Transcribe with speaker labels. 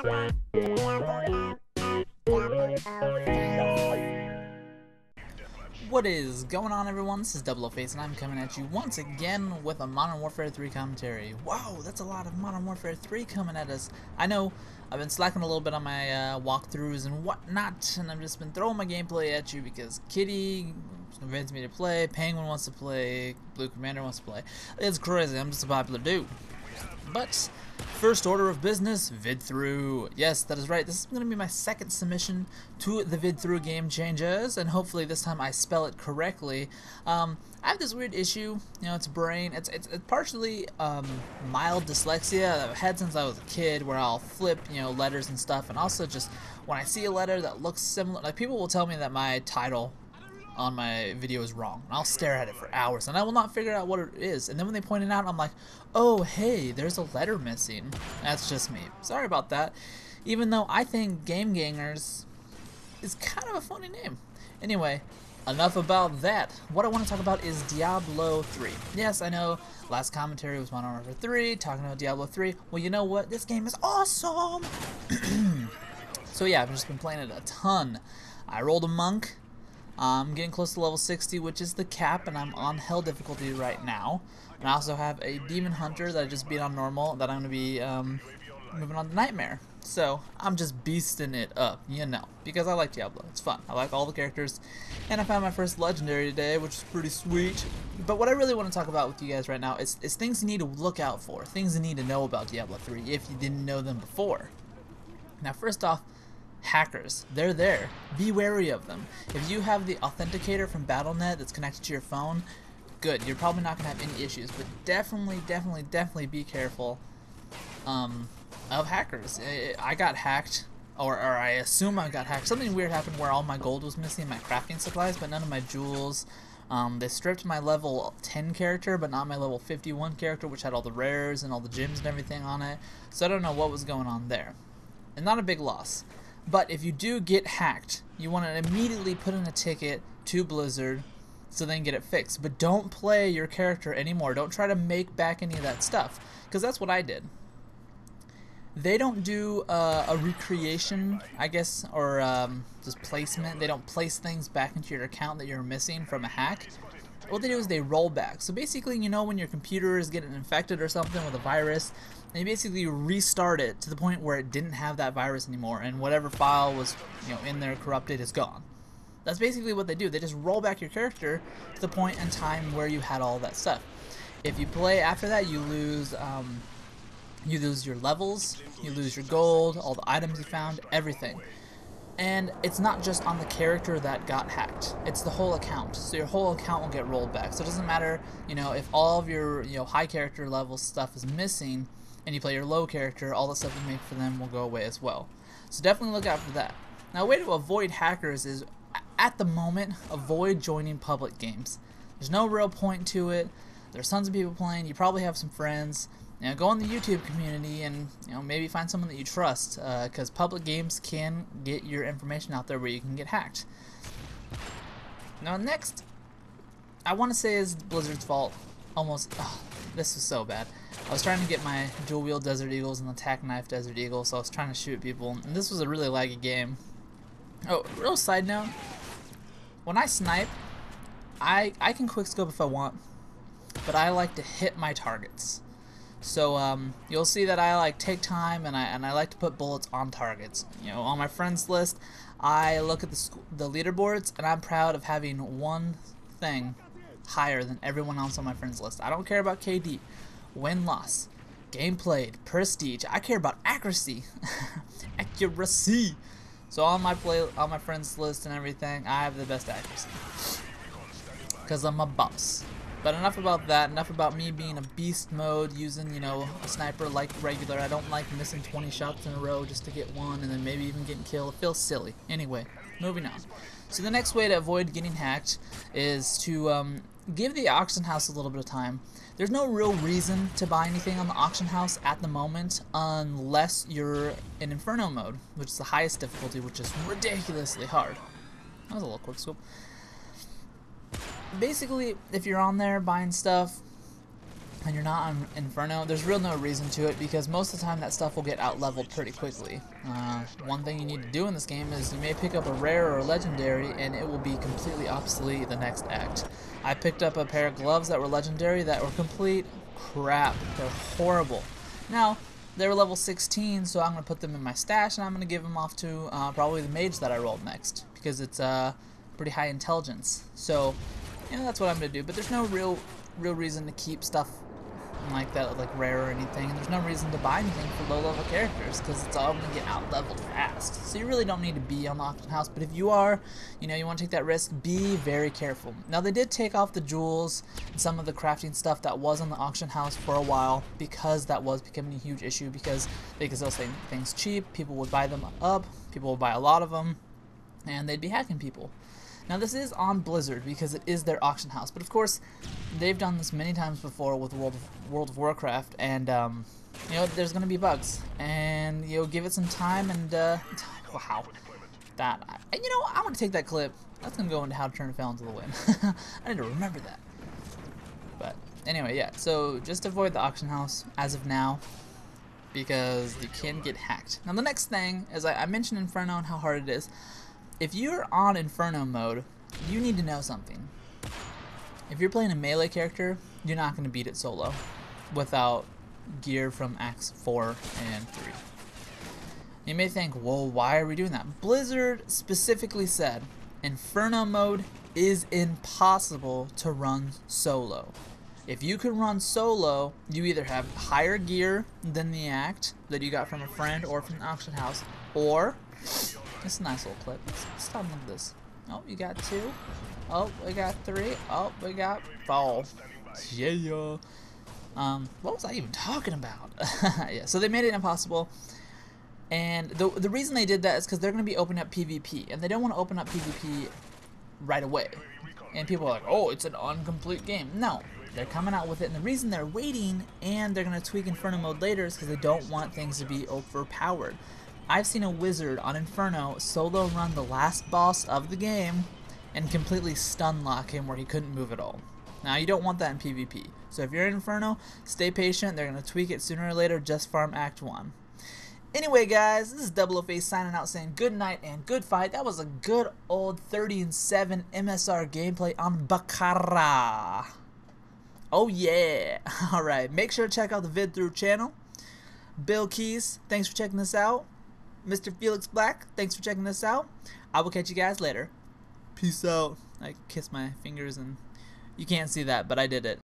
Speaker 1: What is going on, everyone? This is Double Face, and I'm coming at you once again with a Modern Warfare 3 commentary. Wow, that's a lot of Modern Warfare 3 coming at us. I know I've been slacking a little bit on my walkthroughs and whatnot, and I've just been throwing my gameplay at you because Kitty convinced me to play, Penguin wants to play, Blue Commander wants to play. It's crazy, I'm just a popular dude. But first order of business, VidThru. Yes, that is right. This is going to be my second submission to the VidThru GameChangers, and hopefully this time I spell it correctly. I have this weird issue, it's brain. It's partially mild dyslexia that I've had since I was a kid, where I'll flip, letters and stuff, and also just when I see a letter that looks similar, like people will tell me that my title on my video is wrong, and I'll stare at it for hours and I will not figure out what it is, and then when they point it out I'm like, oh hey, there's a letter missing. That's just me. Sorry about that, even though I think GameChangers is kind of a funny name. Anyway, enough about that. What I want to talk about is Diablo 3. Yes, I know last commentary was Modern Warfare 3 talking about Diablo 3. Well, you know what, this game is awesome. So yeah, I've just been playing it a ton. I rolled a monk. I'm getting close to level 60, which is the cap, and I'm on hell difficulty right now. And I also have a demon hunter that I just beat on normal that I'm going to be moving on to nightmare. So I'm just beasting it up, because I like Diablo. It's fun. I like all the characters, and I found my first legendary today, which is pretty sweet. But what I really want to talk about with you guys right now is things you need to look out for, things you need to know about Diablo 3 if you didn't know them before. Now, first off, hackers. They're there. Be wary of them. If you have the authenticator from Battle.net that's connected to your phone, good. You're probably not going to have any issues, but definitely be careful of hackers. I got hacked, or I assume I got hacked. Something weird happened where all my gold was missing, my crafting supplies, but none of my jewels. They stripped my level 10 character, but not my level 51 character, which had all the rares and all the gems and everything on it. So I don't know what was going on there. And not a big loss. But if you do get hacked, you want to immediately put in a ticket to Blizzard so they can get it fixed. But don't play your character anymore. Don't try to make back any of that stuff, because that's what I did. They don't do a recreation, I guess, or just placement. They don't place things back into your account that you're missing from a hack. What they do is they roll back. So basically, when your computer is getting infected or something with a virus, and you basically restart it to the point where it didn't have that virus anymore, and whatever file was in there corrupted is gone. That's basically what they do. They just roll back your character to the point in time where you had all that stuff. If you play after that, you lose your levels, you lose your gold, all the items you found, everything. And it's not just on the character that got hacked, it's the whole account. So your whole account will get rolled back. So it doesn't matter, if all of your high character level stuff is missing and you play your low character, all the stuff you make for them will go away as well. So definitely look out for that. Now, a way to avoid hackers is, at the moment, avoid joining public games. There's no real point to it. There's tons of people playing. You probably have some friends. Go on the YouTube community and maybe find someone that you trust, because public games can get your information out there where you can get hacked. Now, next, I want to say is Blizzard's fault. Almost. Oh, this was so bad. I was trying to get my dual wield Desert Eagles and the tack knife Desert Eagle, so I was trying to shoot people, and this was a really laggy game. Oh, real side note, when I snipe, I can quickscope if I want, but I like to hit my targets. So you'll see that I take time, and I like to put bullets on targets. On my friends list, I look at the leaderboards, and I'm proud of having one thing higher than everyone else on my friends list. I don't care about KD, win-loss, game played, prestige. I care about accuracy, accuracy. So on my friends list and everything, I have the best accuracy, because I'm a boss. But enough about that, enough about me being a beast mode, using, a sniper like regular. I don't like missing 20 shots in a row just to get one and then maybe even getting killed. It feels silly. Anyway, moving on. So the next way to avoid getting hacked is to give the auction house a little bit of time. There's no real reason to buy anything on the auction house at the moment unless you're in Inferno mode, which is the highest difficulty, which is ridiculously hard. That was a little quick scope. Basically, if you're on there buying stuff, and you're not on Inferno, there's real no reason to it, because most of the time that stuff will get out-leveled pretty quickly. One thing you need to do in this game is you may pick up a rare or a legendary, and it will be completely obsolete the next act. I picked up a pair of gloves that were legendary that were complete crap. They're horrible. Now, they were level 16, so I'm going to put them in my stash, and I'm going to give them off to probably the mage that I rolled next, because it's pretty high intelligence. So, you know, that's what I'm going to do. But there's no real reason to keep stuff like that, like rare or anything, and there's no reason to buy anything for low level characters, because it's all going to get out leveled fast. So you really don't need to be on the auction house, but if you are, you know, you want to take that risk, be very careful. Now, they did take off the jewels and some of the crafting stuff that was on the auction house for a while, because that was becoming a huge issue, because they could sell things cheap, people would buy them up, people would buy a lot of them, and they'd be hacking people. Now, this is on Blizzard because it is their auction house, but of course they've done this many times before with World of Warcraft, and you know, there's gonna be bugs, and you know, give it some time, and wow, and you know, I'm gonna take that clip. That's gonna go into how to turn a felon to the wind. I need to remember that. But anyway, yeah. So just avoid the auction house as of now, because you can get hacked. Now, the next thing is I mentioned Inferno and how hard it is. If you're on Inferno mode, you need to know something. If you're playing a melee character, you're not going to beat it solo without gear from Acts 4 and 3. You may think, well, why are we doing that? Blizzard specifically said Inferno mode is impossible to run solo. If you can run solo, you either have higher gear than the act that you got from a friend or from the auction house, or it's a nice little clip. Let's stop and look at this. Oh, you got 2. Oh, we got 3. Oh, we got 4. Yeah. What was I even talking about? Yeah, so they made it impossible. And the reason they did that is because they're going to be opening up PvP. And they don't want to open up PvP right away. And people are like, oh, it's an incomplete game. No, they're coming out with it. And the reason they're waiting and they're going to tweak Inferno mode later is because they don't want things to be overpowered. I've seen a wizard on Inferno solo run the last boss of the game and completely stun lock him where he couldn't move at all. Now, you don't want that in PvP. So if you're in Inferno, stay patient. They're going to tweak it sooner or later. Just farm Act 1. Anyway, guys, this is Double O Face signing out saying good night and good fight. That was a good old 30-7 MSR gameplay on Baccarat. Oh, yeah. All right. Make sure to check out the VidThru channel. Bill Keys, thanks for checking this out. Mr. Felix Black, thanks for checking this out. I will catch you guys later. Peace out. I kissed my fingers and you can't see that, but I did it.